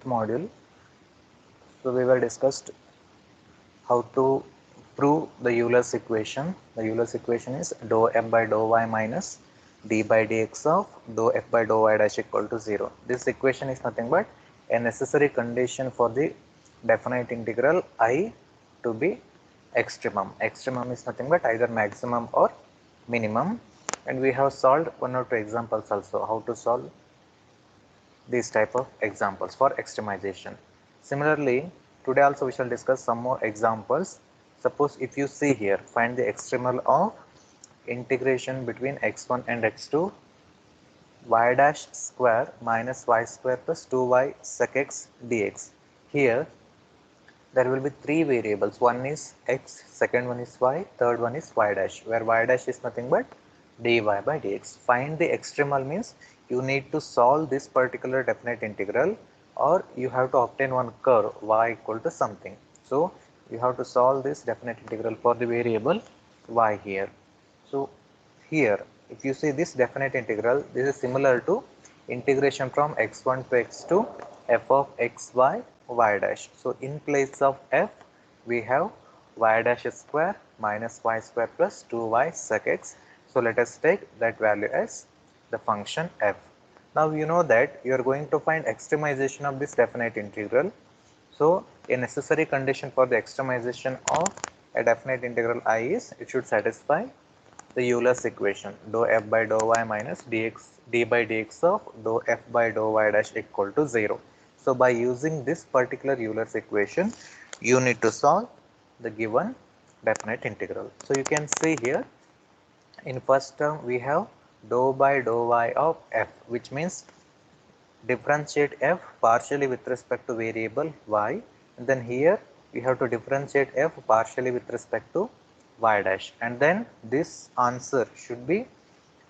module, so we were discussed how to prove the Euler's equation. The Euler's equation is dou f by dou y minus d by dx of dou f by dou y dash equal to 0. This equation is nothing but a necessary condition for the definite integral I to be extremum. Extremum is nothing but either maximum or minimum, and we have solved one or two examples also how to solve these type of examples for extremization. Similarly, today also we shall discuss some more examples. Suppose if you see here, find the extremal of integration between x1 and x2 y dash square minus y square plus 2y sec x dx. Here there will be three variables. One is x, second one is y, third one is y dash, where y dash is nothing but dy by dx. Find the extremal means you need to solve this particular definite integral, or you have to obtain one curve y equal to something. So you have to solve this definite integral for the variable y here. So here if you see this definite integral, this is similar to integration from x1 to x2 f of xy y dash. So in place of f we have y dash square minus y square plus 2y sec x. So let us take that value as the function f. Now you know that you are going to find extremization of this definite integral. So a necessary condition for the extremization of a definite integral I is it should satisfy the Euler's equation dou f by dou y minus d by dx of dou f by dou y dash equal to 0. So by using this particular Euler's equation, you need to solve the given definite integral. So you can see here in first term we have dou by dou y of f, which means differentiate f partially with respect to variable y, and then here we have to differentiate f partially with respect to y dash, and then this answer should be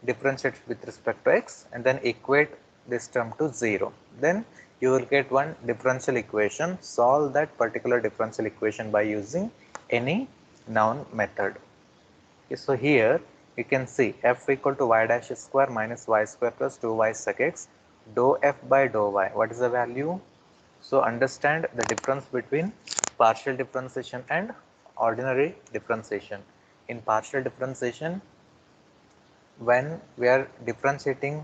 differentiated with respect to x and then equate this term to 0. Then you will get one differential equation. Solve that particular differential equation by using any known method. Okay, so here you can see f equal to y dash square minus y square plus 2y sec x dou f by dou y. What is the value? So understand the difference between partial differentiation and ordinary differentiation. In partial differentiation, when we are differentiating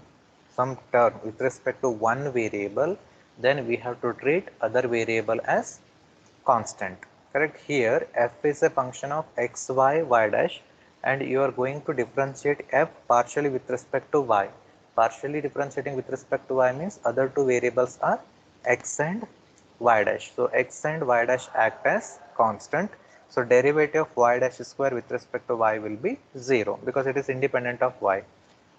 some term with respect to one variable, then we have to treat other variable as constant. Correct? Here f is a function of x, y dash, and you are going to differentiate f partially with respect to y. Partially differentiating with respect to y means other two variables are x and y dash. So x and y dash act as constant. So derivative of y dash square with respect to y will be 0 because it is independent of y,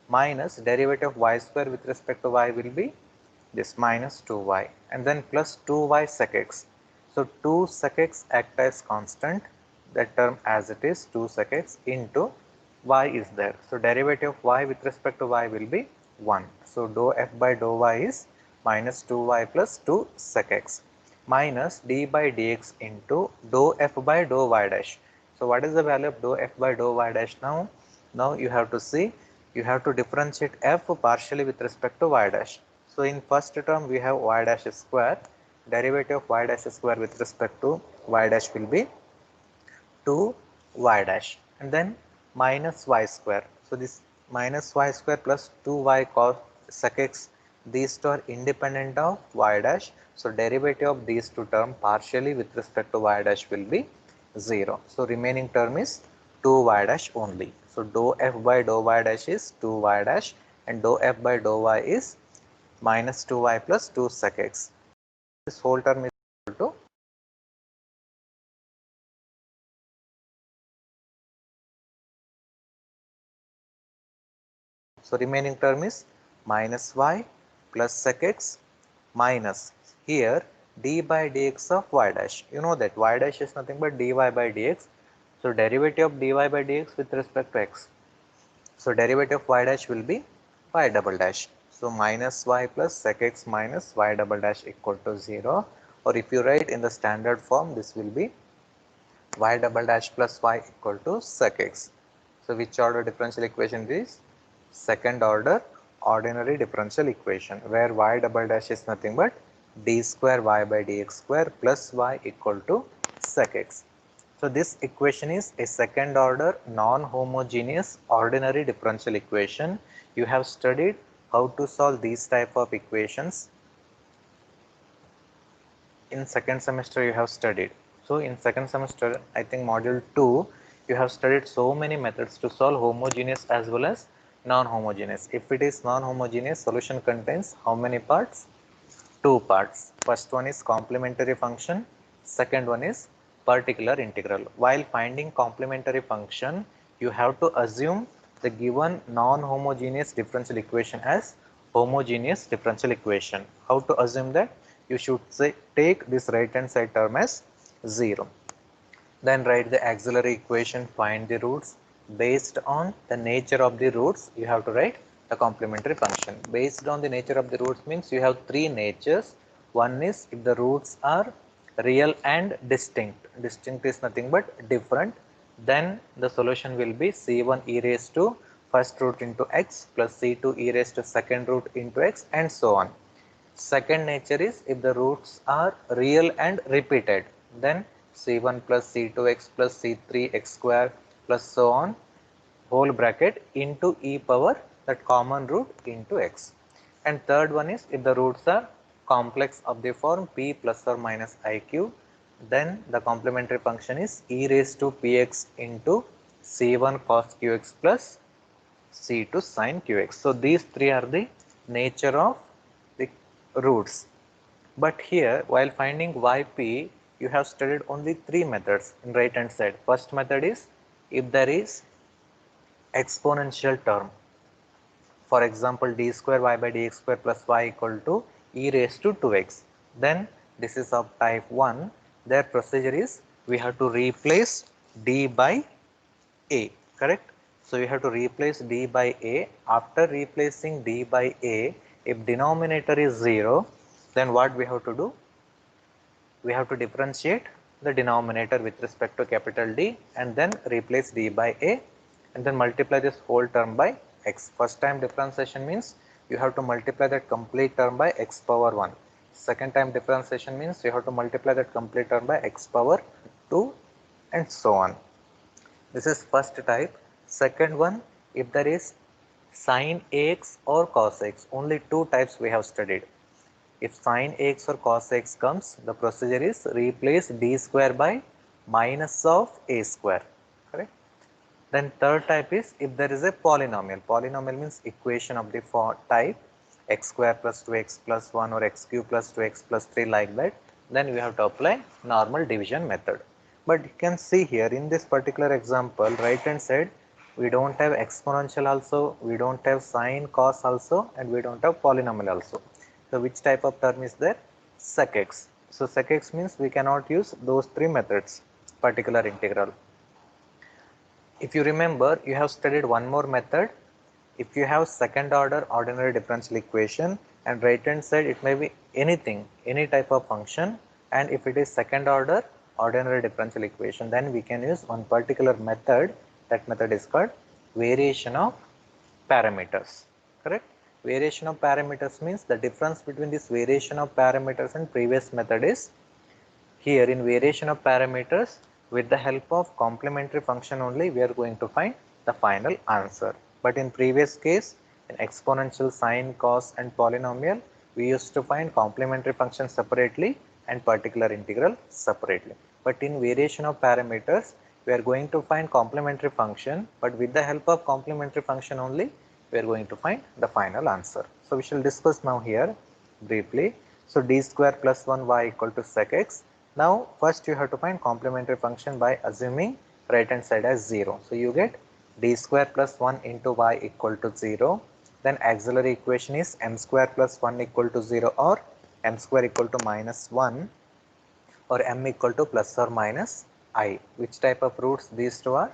minus derivative of y square with respect to y will be this minus 2y, and then plus 2y sec x. So 2 sec x act as constant, that term as it is 2 sec x into y is there. So derivative of y with respect to y will be 1. So dou f by dou y is minus 2y plus 2 sec x minus d by dx into dou f by dou y dash. So what is the value of dou f by dou y dash now? Now you have to see, you have to differentiate f partially with respect to y dash. So in first term we have y dash square, derivative of y dash square with respect to y dash will be 2y dash, and then minus y square. So this minus y square plus 2y cos sec x, these two are independent of y dash. So derivative of these two term partially with respect to y dash will be 0. So remaining term is 2y dash only. So dou f by dou y dash is 2y dash, and dou f by dou y is minus 2y plus 2 sec x. This whole term is equal to so remaining term is minus y plus sec x minus here d by dx of y dash. You know that y dash is nothing but dy by dx. So derivative of dy by dx with respect to x. So derivative of y dash will be y double dash. So minus y plus sec x minus y double dash equal to 0, or if you write in the standard form, this will be y double dash plus y equal to sec x. So which order differential equation is? Second order ordinary differential equation, where y double dash is nothing but d square y by dx square plus y equal to sec x. So this equation is a second order non-homogeneous ordinary differential equation. You have studied how to solve these type of equations in second semester. You have studied. So in second semester, I think module 2, you have studied so many methods to solve homogeneous as well as non-homogeneous. If it is non-homogeneous, solution contains how many parts? Two parts. First one is complementary function, second one is particular integral. While finding complementary function, you have to assume the given non-homogeneous differential equation as homogeneous differential equation. How to assume that? You should say take this right hand side term as 0. Then write the auxiliary equation, find the roots. Based on the nature of the roots, you have to write the complementary function. Based on the nature of the roots means you have three natures. One is if the roots are real and distinct. Distinct is nothing but different. Then the solution will be c1 e raised to first root into x plus c2 e raised to second root into x and so on. Second nature is if the roots are real and repeated, then c1 plus c2x plus c3x square plus so on whole bracket into e power that common root into x. And third one is if the roots are complex of the form p plus or minus iq, then the complementary function is e raised to px into c1 cos qx plus c2 sin qx. So these three are the nature of the roots. But here, while finding yp, you have studied only three methods in right hand side. First method is if there is exponential term. For example, d square y by dx square plus y equal to e raised to 2x. Then this is of type 1. Their procedure is we have to replace d by a, correct? So you have to replace d by a. After replacing d by a, if denominator is 0, then what we have to do? We have to differentiate the denominator with respect to capital D and then replace d by a and then multiply this whole term by x. First time differentiation means you have to multiply that complete term by x power 1. Second time differentiation means you have to multiply that complete term by x power 2 and so on. This is first type. Second one, if there is sin x or cos x, only two types we have studied. If sin x or cos x comes, the procedure is replace d square by minus of a square, correct? Then third type is if there is a polynomial. Polynomial means equation of the type x square plus 2x plus 1 or x cube plus 2x plus 3 like that. Then we have to apply normal division method. But you can see here in this particular example, right hand side, we don't have exponential also, we don't have sine cos also, and we don't have polynomial also. So which type of term is there? Sec x. So sec x means we cannot use those three methods, particular integral. If you remember, you have studied one more method. If you have second order ordinary differential equation and right hand side it may be anything, any type of function, and if it is second order ordinary differential equation, then we can use one particular method. That method is called variation of parameters, correct? Variation of parameters means the difference between this variation of parameters and previous method is here in variation of parameters, with the help of complementary function only we are going to find the final answer. But in previous case, in exponential, sine, cos and polynomial, we used to find complementary function separately and particular integral separately. But in variation of parameters, we are going to find complementary function, but with the help of complementary function only, we are going to find the final answer. So we shall discuss now here briefly. So d square plus 1y equal to sec x. Now first you have to find complementary function by assuming right hand side as 0. So you get d square plus 1 into y equal to 0. Then auxiliary equation is m square plus 1 equal to 0 or m square equal to minus 1 or m equal to plus or minus I. Which type of roots these two are?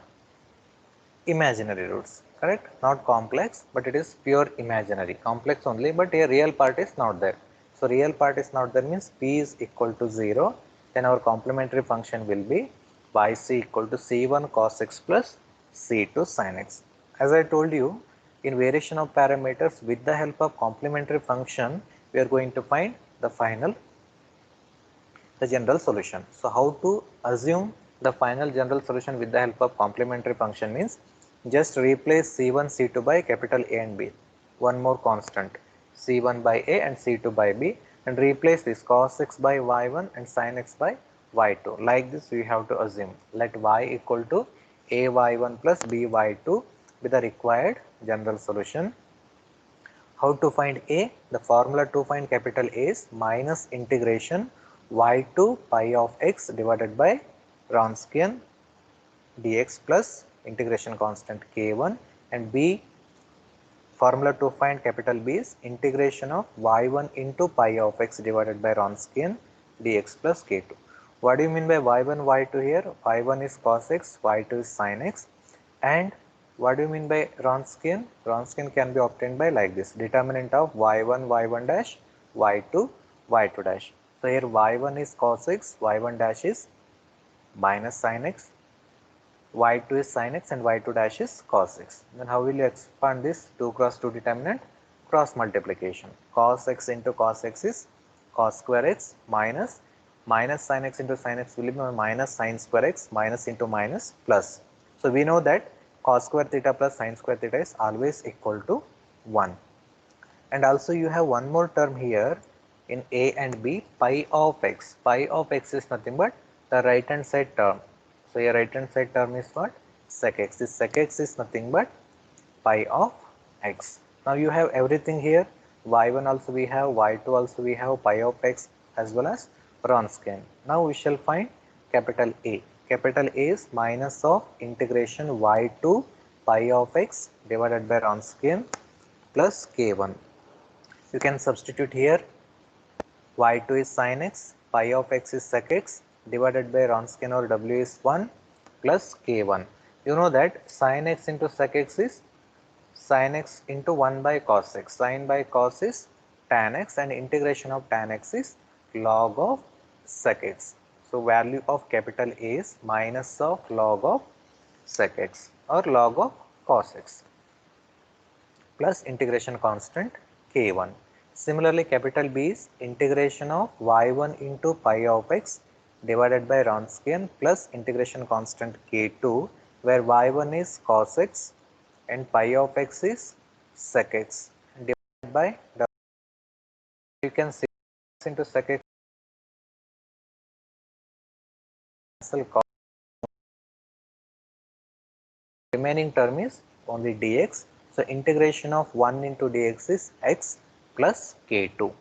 Imaginary roots, correct? Not complex, but it is pure imaginary. Complex only, but a real part is not there. So real part is not there means p is equal to 0. Then our complementary function will be yc equal to c1 cos x plus c2 sin x. As I told you, in variation of parameters with the help of complementary function, we are going to find the final the general solution. So how to assume the final general solution with the help of complementary function means just replace C1 C2 by capital A and B, one more constant C1 by A and C2 by B, and replace this cos x by y1 and sin x by y2. Like this we have to assume, let y equal to a y1 plus b y2 with the required general solution. How to find A? The formula to find capital A is minus integration y2 pi of x divided by Wronskian dx plus integration constant k1, and B formula to find capital B is integration of y1 into pi of x divided by Wronskian dx plus k2. What do you mean by y1 y2 here? y1 is cos x, y2 is sin x, and what do you mean by Wronskian? Wronskian can be obtained by like this, determinant of y1 y1 dash, y2 y2 dash. So here y1 is cos x, y1 dash is minus sin x, y2 is sin x, and y2 dash is cos x. Then how will you expand this 2 cross 2 determinant? Cross multiplication. Cos x into cos x is cos square x, minus sin x into sin x will be minus sin square x, minus into minus plus. So we know that cos square theta plus sin square theta is always equal to 1. And also you have one more term here in A and B, pi of x. Pi of x is nothing but the right hand side term. So your right hand side term is what? Sec x. This sec x is nothing but pi of x. Now you have everything here. y1 also we have, y2 also we have, pi of x as well as Wronskian. Now we shall find capital A. Capital A is minus of integration y2 pi of x divided by Wronskian plus k1. You can substitute here, y2 is sin x, pi of x is sec x, divided by Wronskian or w is 1 plus k1. You know that sin x into sec x is sin x into 1 by cos x. Sin by cos is tan x, and integration of tan x is log of sec x. So value of capital A is minus of log of sec x or log of cos x plus integration constant k1. Similarly, capital B is integration of y1 into pi of x divided by Wronskian plus integration constant k2, where y1 is cos x and pi of x is sec x divided by w. You can see into sec x cancel cos. Remaining term is only dx. So integration of 1 into dx is x plus k2.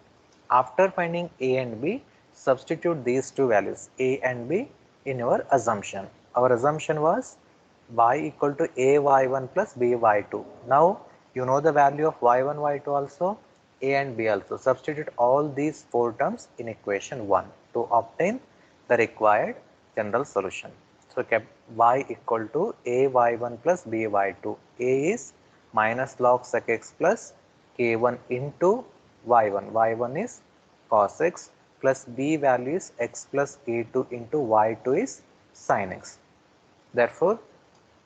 After finding a and b, substitute these two values a and b in your assumption. Our assumption was y equal to a y1 plus b y2. Now you know the value of y1 y2 also, a and b also. Substitute all these four terms in equation 1 to obtain the required general solution. So kept y equal to a y1 plus b y2. A is minus log sec x plus k1 into y1. y1 is cos x plus b value is x plus k2 into y2 is sin x. Therefore,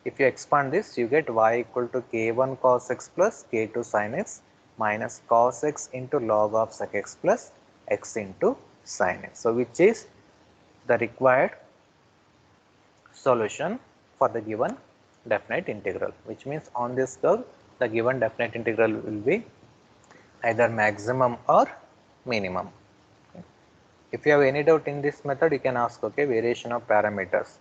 if you expand this, you get y equal to k1 cos x plus k2 sin x minus cos x into log of sec x plus x into sin x. So which is the required solution for the given definite integral, which means on this curve the given definite integral will be either maximum or minimum. Okay. If you have any doubt in this method, you can ask, okay, variation of parameters.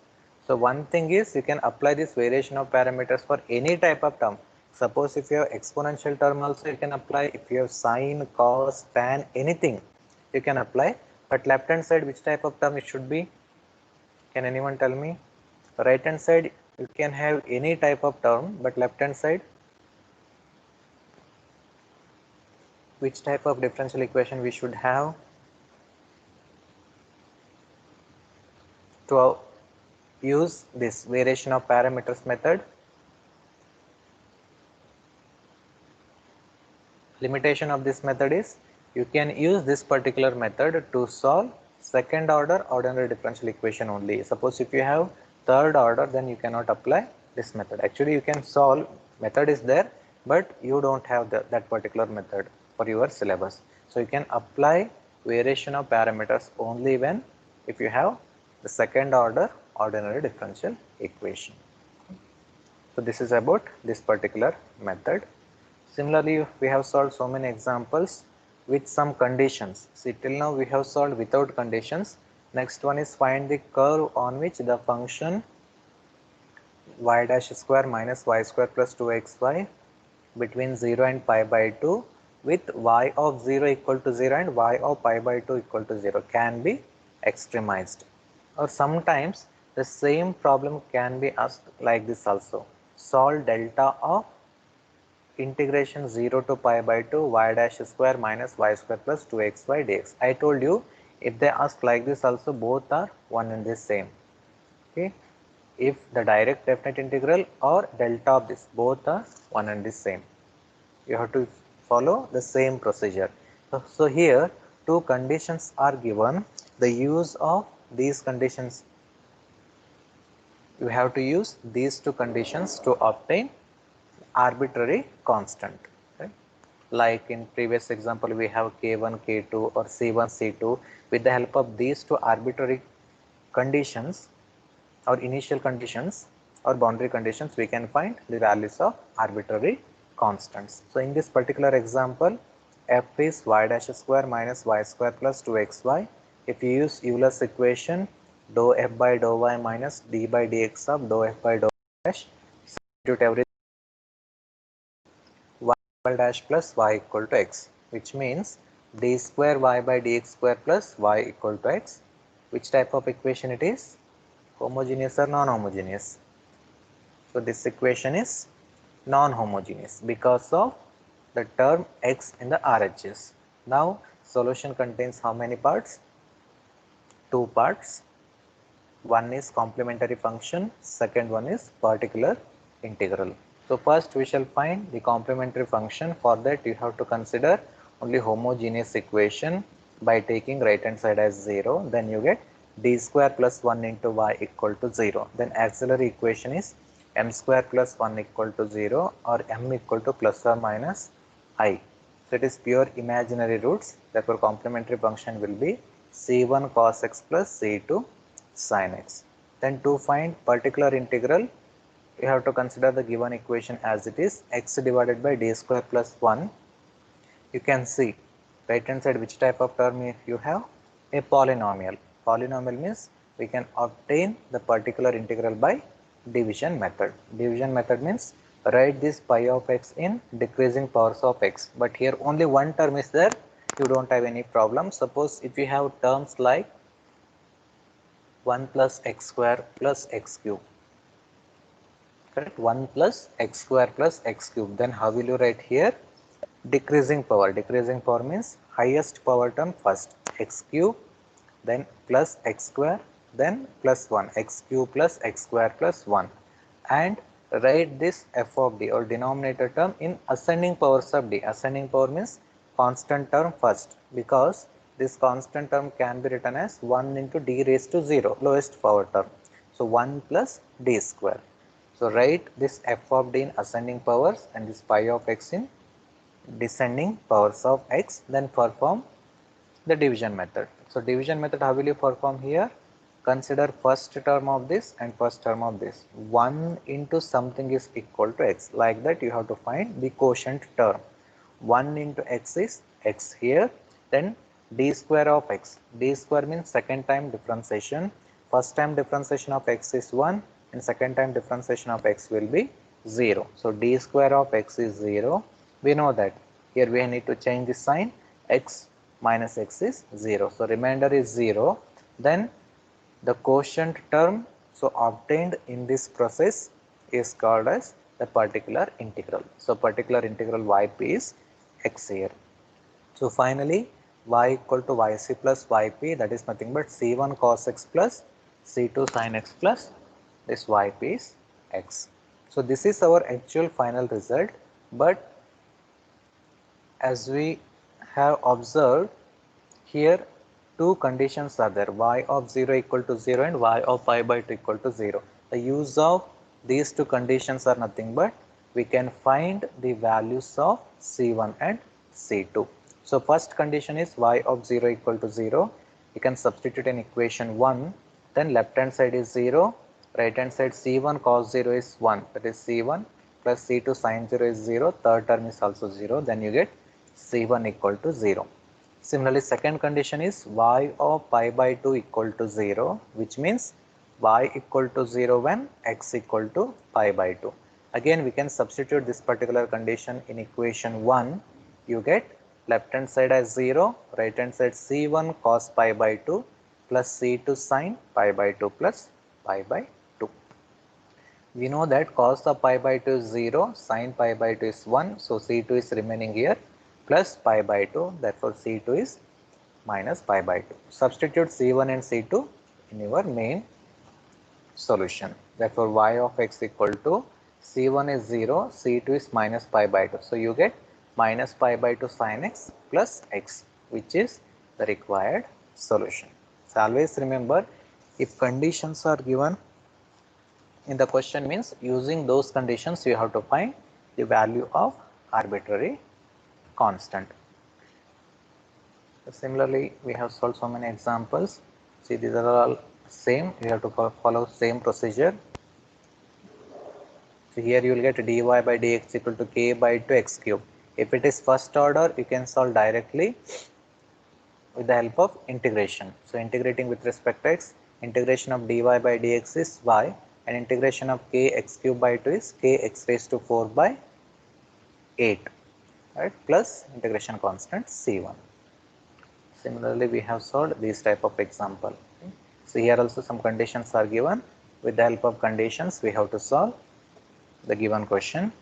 So one thing is you can apply this variation of parameters for any type of term. Suppose if you have exponential term also you can apply, if you have sine, cos, tan, anything you can apply, but left hand side which type of term it should be? Can anyone tell me? Right hand side you can have any type of term, but left hand side which type of differential equation we should have? To use this variation of parameters method, limitation of this method is you can use this particular method to solve second order ordinary differential equation only. Suppose if you have third order, then you cannot apply this method. Actually you can solve, method is there, but you don't have that particular method for your syllabus. So you can apply variation of parameters only when if you have the second order ordinary differential equation. So this is about this particular method. Similarly, we have solved so many examples with some conditions. See, till now we have solved without conditions. Next one is find the curve on which the function y dash square minus y square plus 2xy between 0 and pi by 2 with y of 0 equal to 0 and y of pi by 2 equal to 0 can be extremized. Or sometimes the same problem can be asked like this also. Solve delta of integration 0 to pi by 2 y dash square minus y square plus 2xy dx. I told you if they ask like this also both are one and the same. Okay. If the direct definite integral or delta of this both are one and the same, you have to follow the same procedure. So here two conditions are given. The use of these conditions, you have to use these two conditions to obtain arbitrary constant. Right? Like in previous example, we have k1, k2 or c1, c2. With the help of these two arbitrary conditions or initial conditions or boundary conditions, we can find the values of arbitrary constants. So in this particular example, f is y dash square minus y square plus 2xy. If you use Euler's equation, dou f by dou y minus d by dx of dou f by dou dash, substitute everything, y dash plus y equal to x, which means d square y by dx square plus y equal to x. Which type of equation it is? Homogeneous or non-homogeneous? So this equation is non-homogeneous because of the term x in the RHS. Now solution contains how many parts? Two parts. One is complementary function, second one is particular integral. So first we shall find the complementary function. For that you have to consider only homogeneous equation by taking right hand side as 0. Then you get d square plus 1 into y equal to 0. Then auxiliary equation is m square plus 1 equal to 0 or m equal to plus or minus I. So it is pure imaginary roots. Therefore complementary function will be c1 cos x plus c2 sin x. Then to find particular integral, you have to consider the given equation as it is, x divided by d square plus 1. You can see right hand side which type of term you have? A polynomial. Polynomial means we can obtain the particular integral by division method. Division method means write this pi of x in decreasing powers of x. But here only one term is there, you don't have any problem. Suppose if you have terms like 1 plus x square plus x cube, correct? 1 plus x square plus x cube. Then how will you write here? Decreasing power. Decreasing power means highest power term first, x cube, then plus x square, then plus 1, x cube plus x square plus 1. And write this f of d or denominator term in ascending powers of d. Ascending power means constant term first, because this constant term can be written as 1 into d raised to 0, lowest power term. So 1 plus d square. So write this f of d in ascending powers and this pi of x in descending powers of x, then perform the division method. So division method, how will you perform here? Consider first term of this and first term of this. 1 into something is equal to x. Like that you have to find the quotient term. 1 into x is x here, then d square of x. D square means second time differentiation. First time differentiation of x is 1 and second time differentiation of x will be 0. So d square of x is 0. We know that. Here we need to change the sign. X minus x is 0. So remainder is 0. Then the quotient term so obtained in this process is called as the particular integral. So particular integral yp is x here. So finally y equal to yc plus yp, that is nothing but c1 cos x plus c2 sin x plus this yp is x. So this is our actual final result, but as we have observed here, two conditions are there, y of 0 equal to 0 and y of pi by 2 equal to 0. The use of these two conditions are nothing but we can find the values of c1 and c2. So first condition is y of 0 equal to 0. you can substitute in equation 1, then left hand side is 0, right hand side c1 cos 0 is 1, that is c1 plus c2 sin 0 is 0, third term is also 0, then you get c1 equal to 0. Similarly, second condition is y of pi by 2 equal to 0, which means y equal to 0 when x equal to pi by 2. Again, we can substitute this particular condition in equation 1. You get left hand side as 0, right hand side c1 cos pi by 2 plus c2 sin pi by 2 plus pi by 2. We know that cos of pi by 2 is 0, sin pi by 2 is 1, so c2 is remaining here plus pi by 2, therefore c2 is minus pi by 2. Substitute c1 and c2 in your main solution. Therefore, y of x equal to c1 is 0, c2 is minus pi by 2. So, you get minus pi by 2 sin x plus x, which is the required solution. So, always remember, if conditions are given in the question, means using those conditions you have to find the value of arbitrary constant. Similarly, we have solved so many examples. See, these are all same. You have to follow same procedure. So here you will get dy by dx equal to k by 2 x cube. If it is first order, you can solve directly with the help of integration. So integrating with respect to x, integration of dy by dx is y, and integration of k x cube by 2 is k x raised to 4 by 8, right, plus integration constant c1. Similarly, we have solved this type of example. Okay. So here also some conditions are given. With the help of conditions, we have to solve the given question,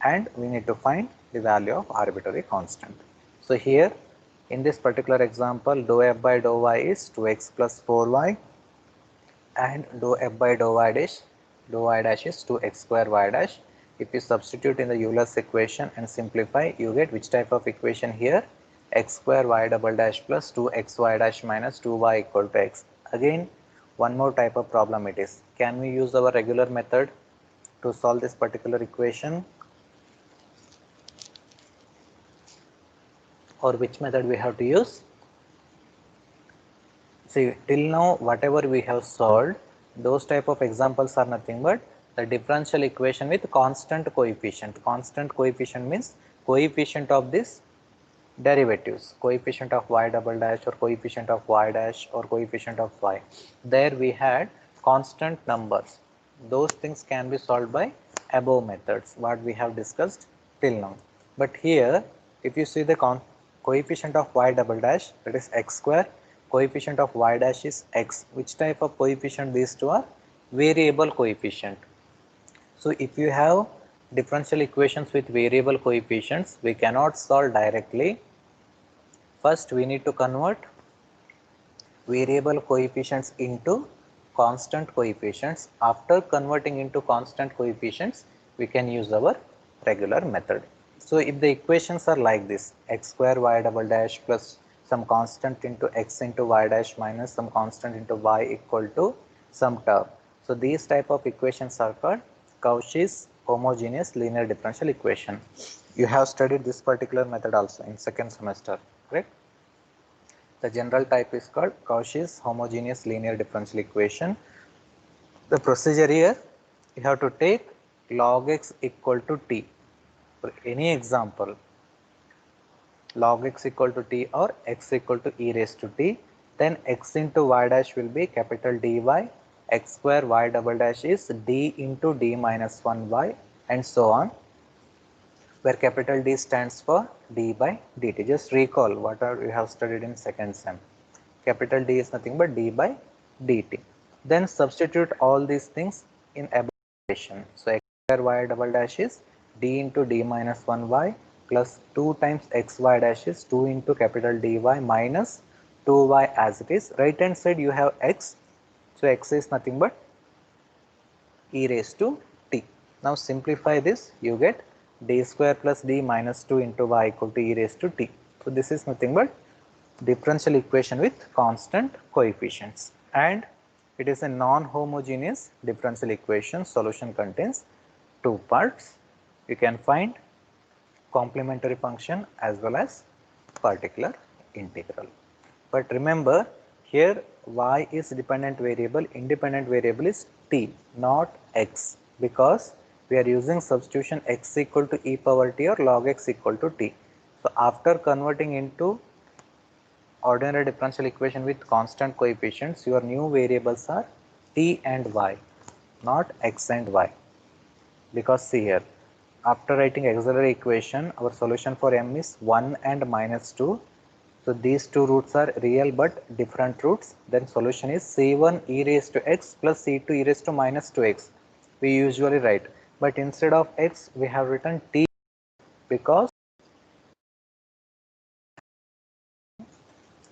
and we need to find the value of arbitrary constant. So here in this particular example, dou f by dou y is 2x plus 4y, and dou f by dou y dash is 2x square y dash. If you substitute in the Euler's equation and simplify, you get which type of equation here? X square y double dash plus 2xy dash minus 2y equal to x. Again, one more type of problem it is. Can we use our regular method to solve this particular equation, or which method we have to use? See, till now whatever we have solved, those type of examples are nothing but the differential equation with constant coefficient. Constant coefficient means coefficient of this derivatives, coefficient of y double dash or coefficient of y dash or coefficient of y. There we had constant numbers. Those things can be solved by above methods what we have discussed till now. But here if you see the coefficient of y double dash, that is x square, coefficient of y dash is x. Which type of coefficient? These two are variable coefficient. So if you have differential equations with variable coefficients, we cannot solve directly. First we need to convert variable coefficients into constant coefficients. After converting into constant coefficients, we can use our regular method. So if the equations are like this, x square y double dash plus some constant into x into y dash minus some constant into y equal to some term. So these type of equations are called Cauchy's homogeneous linear differential equation. You have studied this particular method also in second semester, correct? The general type is called Cauchy's homogeneous linear differential equation. The procedure here, you have to take log x equal to t. For any example, log x equal to t or x equal to e raised to t, then x into y dash will be capital dy, x square y double dash is d into d minus 1y, and so on, where capital D stands for d by dt. Just recall what you have studied in second sem. Capital D is nothing but d by dt. Then substitute all these things in above equation. So x square y double dash is d into d minus 1y plus 2 times xy dash is 2 into capital dy minus 2y as it is. Right hand side you have x. So x is nothing but e raised to t. Now simplify this, you get d square plus d minus 2 into y equal to e raised to t. So this is nothing but differential equation with constant coefficients, and it is a non-homogeneous differential equation. Solution contains two parts. You can find complementary function as well as particular integral. But remember, here y is dependent variable, independent variable is t, not x, because we are using substitution x equal to e power t or log x equal to t. So after converting into ordinary differential equation with constant coefficients, your new variables are t and y, not x and y. Because see here, after writing auxiliary equation, our solution for m is 1 and minus 2. So these two roots are real but different roots. Then solution is c1 e raised to x plus c2 e raised to minus 2x. We usually write, but instead of x we have written t, because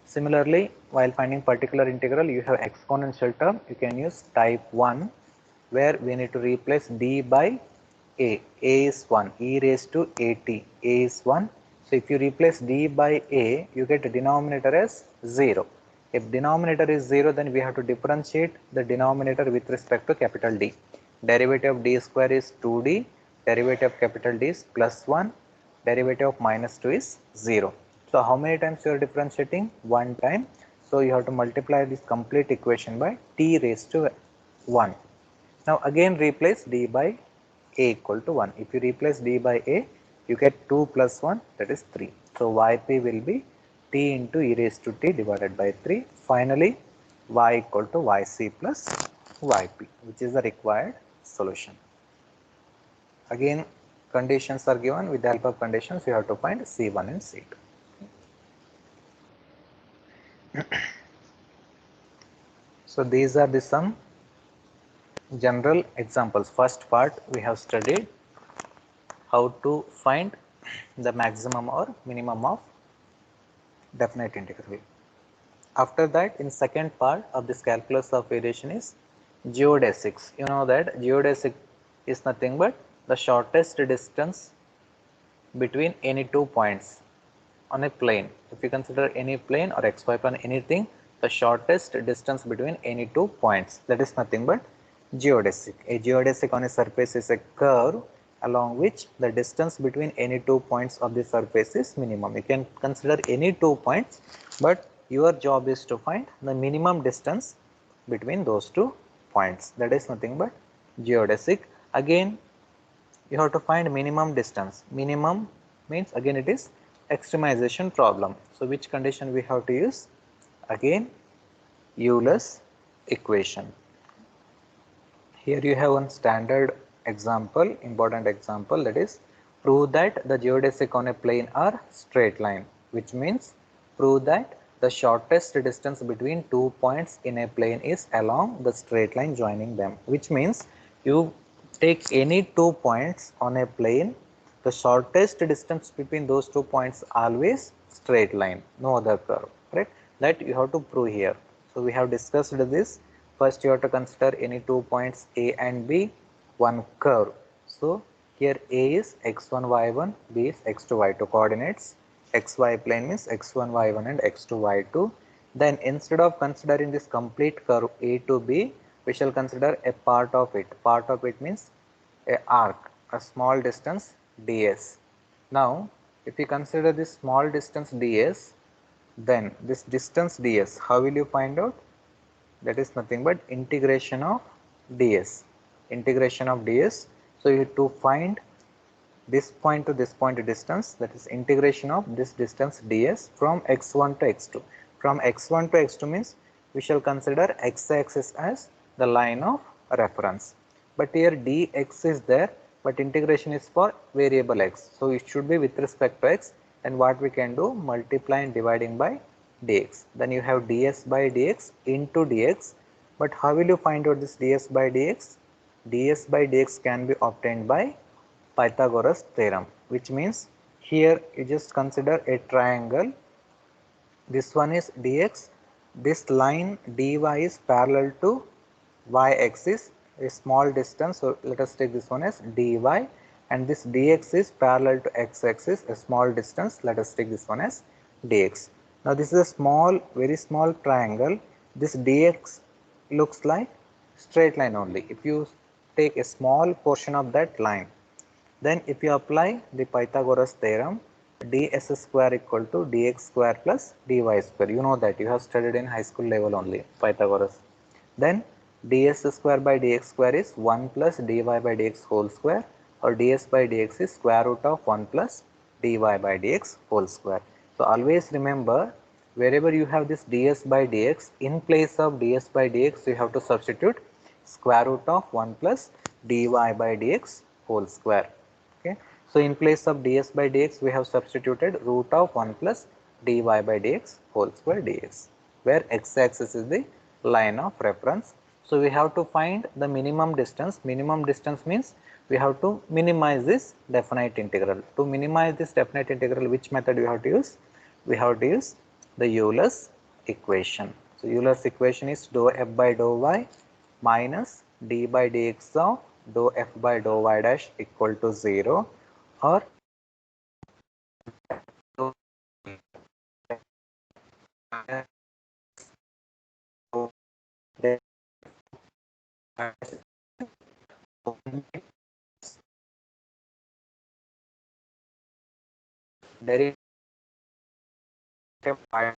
similarly while finding particular integral you have exponential term, you can use type 1 where we need to replace d by a. A is 1, e raised to at, a is 1. So if you replace d by a, you get denominator as 0. If denominator is 0, then we have to differentiate the denominator with respect to capital D. Derivative of d square is 2d, derivative of capital D is plus 1, derivative of minus 2 is 0. So how many times you are differentiating? One time. So you have to multiply this complete equation by t raised to 1. Now again replace d by a equal to 1. If you replace d by a, you get 2 plus 1, that is 3. So yp will be t into e raised to t divided by 3. Finally, y equal to yc plus yp, which is the required solution. Again, conditions are given. With the help of conditions, you have to find C1 and C2. So these are the some general examples. First part we have studied how to find the maximum or minimum of definite integral. After that, in second part of this calculus of variation is geodesics. You know that geodesic is nothing but the shortest distance between any two points on a plane. If you consider any plane or xy plane, anything, the shortest distance between any two points, that is nothing but geodesic. A geodesic on a surface is a curve along which the distance between any two points of the surface is minimum. You can consider any two points, but your job is to find the minimum distance between those two points. That is nothing but geodesic. Again, you have to find minimum distance. Minimum means again it is extremization problem. So which condition we have to use? Again, Euler's equation. Here you have one standard example, important example, that is prove that the geodesic on a plane are straight line, which means prove that the shortest distance between two points in a plane is along the straight line joining them, which means you take any two points on a plane, the shortest distance between those two points always straight line, no other curve, right? That you have to prove here. So we have discussed this. First you have to consider any two points A and B, one curve. So here A is x1 y1, B is x2 y2 coordinates. XY plane means x1 y1 and x2 y2. Then instead of considering this complete curve A to B, we shall consider a part of it. Part of it means a arc, a small distance ds. Now if you consider this small distance ds, then this distance ds, how will you find out? That is nothing but integration of ds. Integration of ds. So you have to find this point to this point distance, that is integration of this distance ds from x1 to x2. From x1 to x2 means we shall consider x-axis as the line of reference. But here dx is there, but integration is for variable x. So it should be with respect to x. Then what we can do? Multiply and dividing by dx. Then you have ds by dx into dx. But how will you find out this ds by dx? ds by dx can be obtained by Pythagoras theorem, which means here you just consider a triangle. This one is dx. This line dy is parallel to y-axis, a small distance. So let us take this one as dy, and this dx is parallel to x-axis, a small distance. Let us take this one as dx. Now this is a small, very small triangle. This dx looks like straight line only. If you take a small portion of that line, then if you apply the Pythagoras theorem, ds square equal to dx square plus dy square. You know that, you have studied in high school level only, Pythagoras. Then ds square by dx square is 1 plus dy by dx whole square, or ds by dx is square root of 1 plus dy by dx whole square. So always remember, wherever you have this ds by dx, in place of ds by dx you have to substitute square root of 1 plus dy by dx whole square. Okay. So in place of ds by dx we have substituted root of 1 plus dy by dx whole square dx, where x-axis is the line of reference. So we have to find the minimum distance. Minimum distance means we have to minimize this definite integral. To minimize this definite integral, which method we have to use? We have to use the Euler's equation. So Euler's equation is dou f by dou y minus d by dx of dou f by dou y dash equal to 0, or derivative y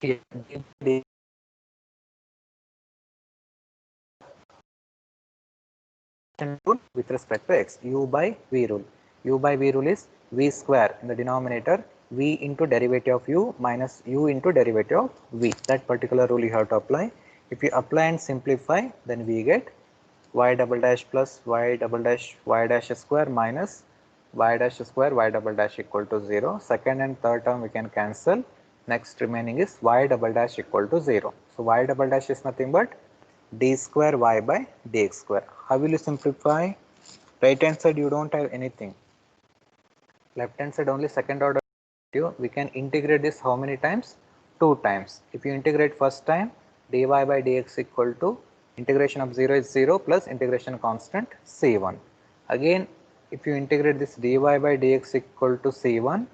here d rule with respect to x, u by v rule. U by v rule is v square in the denominator, v into derivative of u minus u into derivative of v. That particular rule you have to apply. If you apply and simplify, then we get y double dash plus y double dash y dash square minus y dash square y double dash equal to 0. Second and third term we can cancel. Next remaining is y double dash equal to 0. So y double dash is nothing but d square y by dx square. How will you simplify? Right hand side you don't have anything. Left hand side only second order. We can integrate this how many times? 2 times. If you integrate first time, dy by dx equal to integration of 0 is 0 plus integration constant c1. Again, if you integrate this dy by dx equal to c1,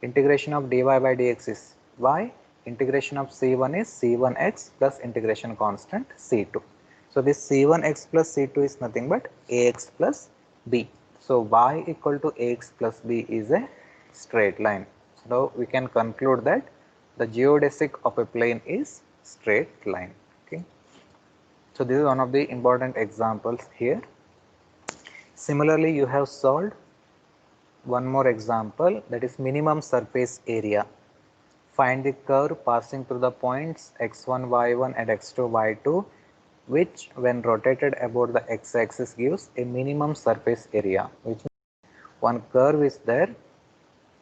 integration of dy by dx is y, integration of c1 is c1x plus integration constant c2. So this c1x plus c2 is nothing but ax plus b. So y equal to ax plus b is a straight line. So we can conclude that the geodesic of a plane is straight line. Okay. So this is one of the important examples here. Similarly, you have solved one more example, that is minimum surface area. Find the curve passing through the points x1, y1 and x2, y2, which when rotated about the x-axis gives a minimum surface area. Which means one curve is there.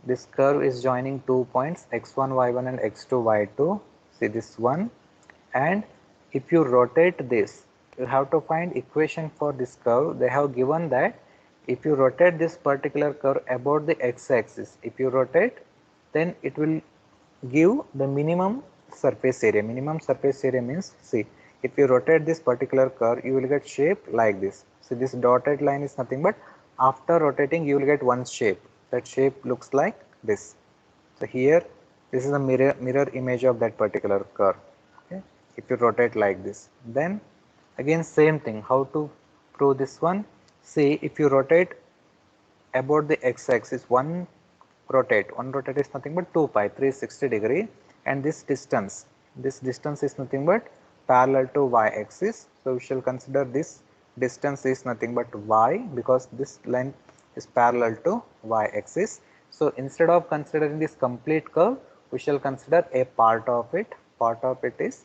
This curve is joining 2 points x1, y1 and x2, y2. See this one. And if you rotate this, you have to find equation for this curve. They have given that if you rotate this particular curve about the x-axis, if you rotate, then it will give the minimum surface area. Minimum surface area means, see, if you rotate this particular curve, you will get shape like this. So this dotted line is nothing but after rotating you will get one shape. That shape looks like this. So here this is a mirror image of that particular curve. Okay. If you rotate like this, then again same thing. How to prove this one? See, if you rotate about the x-axis, one rotate is nothing but 2 pi 360 degree, and this distance is nothing but parallel to y-axis. So we shall consider this distance is nothing but y, because this length is parallel to y-axis. So instead of considering this complete curve, we shall consider a part of it. Part of it is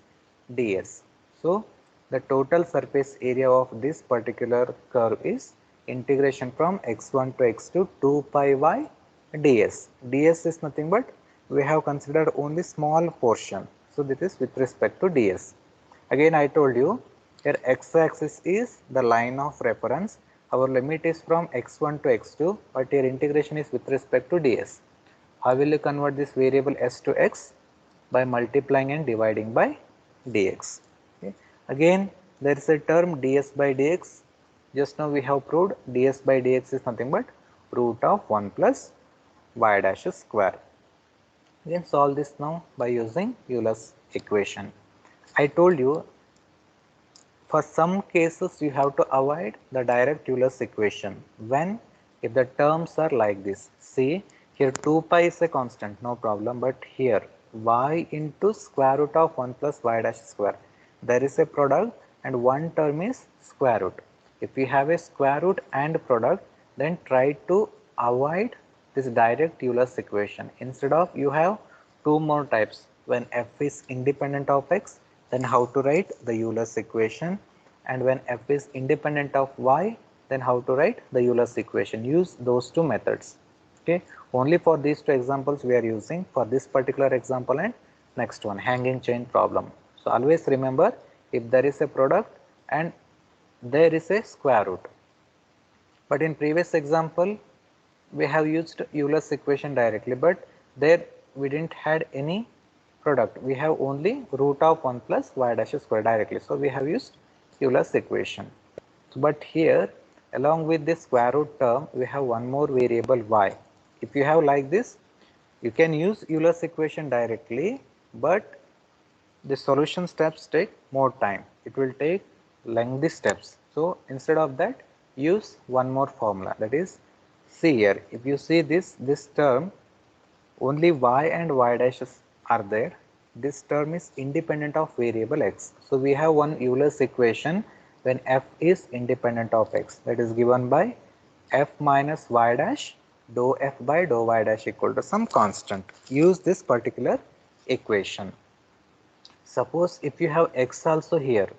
ds. So the total surface area of this particular curve is integration from x1 to x2 2 pi y ds. ds is nothing but we have considered only small portion. So this is with respect to ds. Again I told you here x-axis is the line of reference. Our limit is from x1 to x2, but here integration is with respect to ds. How will you convert this variable s to x? By multiplying and dividing by dx. Okay. Again there is a term ds by dx. Just now we have proved ds by dx is nothing but root of 1 plus y dash square. Again solve this now by using Euler's equation. I told you For some cases you have to avoid the direct Euler's equation. When? If the terms are like this. See here 2 pi is a constant, no problem, but here y into square root of 1 plus y dash square. There is a product and one term is square root. If we have a square root and product, then try to avoid this direct Euler's equation. Instead of, you have two more types. When f is independent of x, then how to write the Euler's equation, and when f is independent of y, then how to write the Euler's equation. Use those two methods. Okay, only for these two examples we are using for this particular example and next one, hanging chain problem. So always remember, if there is a product and there is a square root. But in previous example we have used Euler's equation directly, but there we didn't had any product. We have only root of 1 plus y dash square directly. So we have used Euler's equation. But here along with this square root term we have one more variable y. If you have like this, you can use Euler's equation directly, but the solution steps take more time. It will take lengthy steps. So instead of that, use one more formula, that is, see here, if you see this term, only y and y dashes are there. This term is independent of variable x. So we have one Euler's equation when f is independent of x, that is given by f minus y dash dou f by dou y dash equal to some constant. Use this particular equation. Suppose if you have x also here,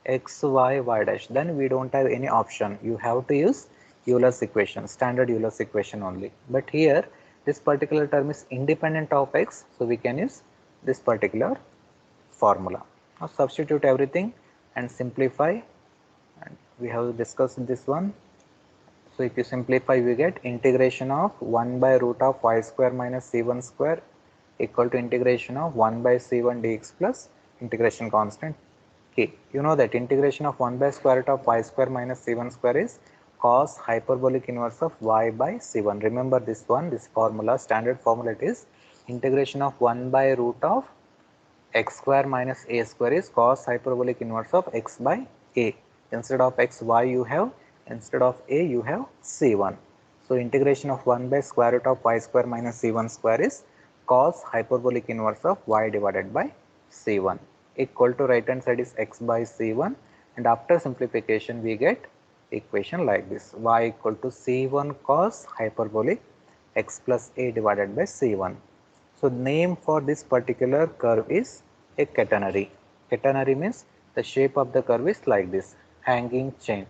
x, y, y dash, then we don't have any option. You have to use Euler's equation, standard Euler's equation only. But here, this particular term is independent of x, so we can use this particular formula. Now substitute everything and simplify, and we have discussed this one. So if you simplify, we get integration of 1 by root of y square minus c1 square equal to integration of 1 by c1 dx plus integration constant k. You know that integration of 1 by square root of y square minus c1 square is cos hyperbolic inverse of y by c1. Remember this one, this formula, standard formula, it is integration of 1 by root of x square minus a square is cos hyperbolic inverse of x by a. Instead of x, y you have, instead of a you have c1. So integration of 1 by square root of y square minus c1 square is cos hyperbolic inverse of y divided by c1 equal to right hand side is x by c1, and after simplification we get equation like this, y equal to c1 cos hyperbolic x plus a divided by c1. So name for this particular curve is a catenary. Catenary means the shape of the curve is like this, hanging chain.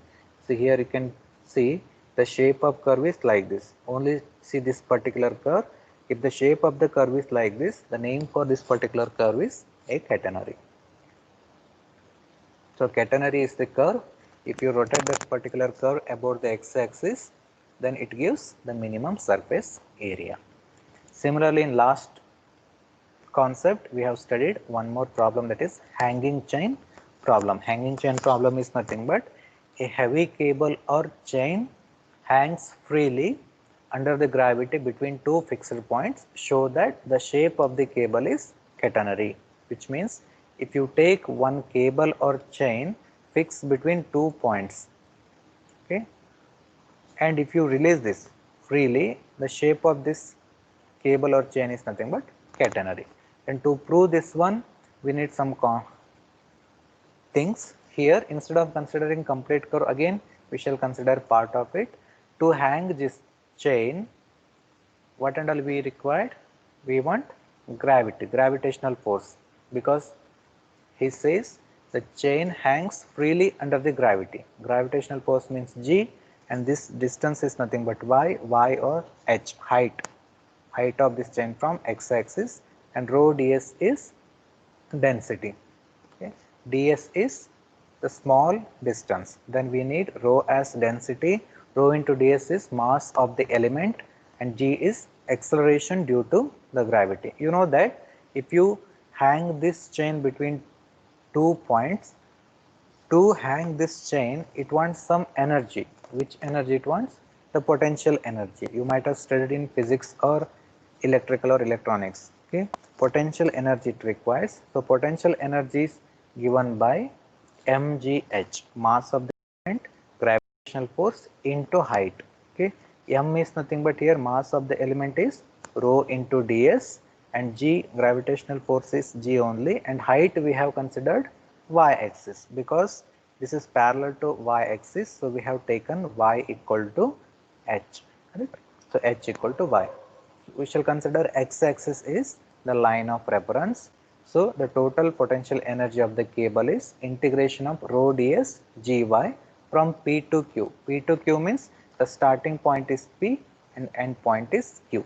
So here you can see the shape of curve is like this. Only see this particular curve. If the shape of the curve is like this, the name for this particular curve is a catenary. So catenary is the curve. If you rotate that particular curve about the x-axis, then it gives the minimum surface area. Similarly, in last concept we have studied one more problem, that is hanging chain problem. Hanging chain problem is nothing but a heavy cable or chain hangs freely under the gravity between two fixed points. Show that the shape of the cable is catenary, which means if you take one cable or chain fixed between 2 points, okay, and if you release this freely, the shape of this cable or chain is nothing but catenary. And to prove this one, we need some things. Here, instead of considering complete curve, again we shall consider part of it. To hang this chain, what and all we required? We want gravity, gravitational force, because he says the chain hangs freely under the gravity. Gravitational force means G, and this distance is nothing but y or h, height of this chain from x-axis, and rho ds is density. Okay. ds is the small distance, then we need rho as density. Rho into ds is mass of the element, and g is acceleration due to the gravity. You know that if you hang this chain between 2 points, to hang this chain it wants some energy. Which energy it wants? The potential energy. You might have studied in physics or electrical or electronics. Okay, potential energy it requires. So potential energy is given by mgh, mass of the element, gravitational force into height. Okay, m is nothing but here mass of the element is rho into ds, and g gravitational force is g only, and height we have considered y axis because this is parallel to y axis, so we have taken y equal to h, right? So h equal to y. We shall consider x axis is the line of reference. So the total potential energy of the cable is integration of rho ds gy from P to Q. P to Q means the starting point is P and end point is Q.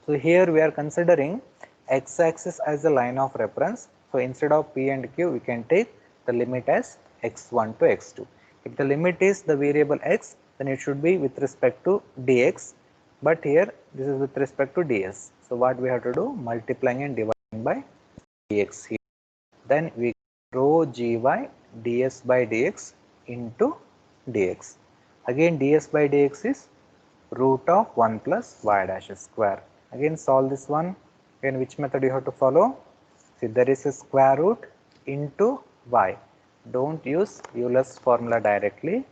So here we are considering x axis as the line of reference. So instead of P and Q, we can take the limit as x1 to x2. If the limit is the variable x, then it should be with respect to dx, but here this is with respect to ds. So what we have to do, multiplying and dividing by dx here. Then we rho gy ds by dx into dx. Again ds by dx is root of 1 plus y dash square. Again solve this one. Again which method you have to follow? See, there is a square root into y. Don't use Euler's formula directly,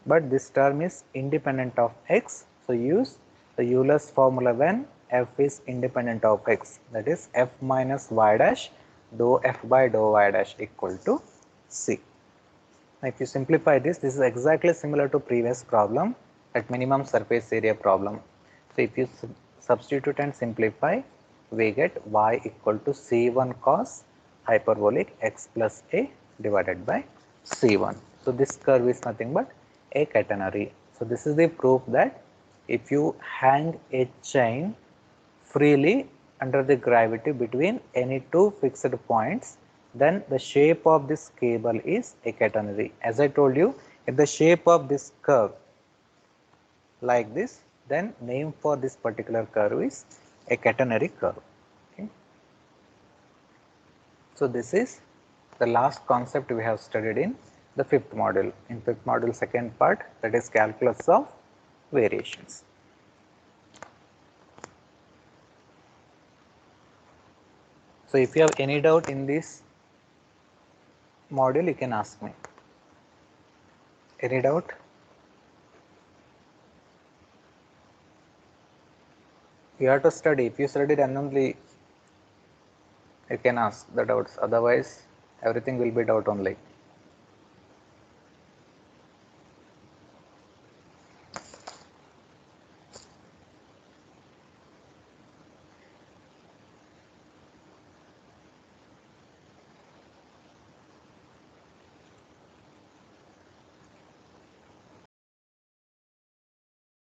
but this term is independent of x. So use the Euler's formula when f is independent of x, that is f minus y dash dou f by dou y dash equal to c. Now if you simplify this, this is exactly similar to previous problem, that minimum surface area problem. So if you substitute and simplify, we get y equal to c1 cos hyperbolic x plus a divided by c1. So this curve is nothing but a catenary. So this is the proof that if you hang a chain freely under the gravity between any two fixed points, then the shape of this cable is a catenary. As I told you, if the shape of this curve like this, then name for this particular curve is a catenary curve. Okay. So this is the last concept we have studied in the fifth module. In fifth module second part, that is calculus of variations. So if you have any doubt in this module, you can ask me. Any doubt? You have to study. If you study randomly, you can ask the doubts. Otherwise, everything will be doubt only.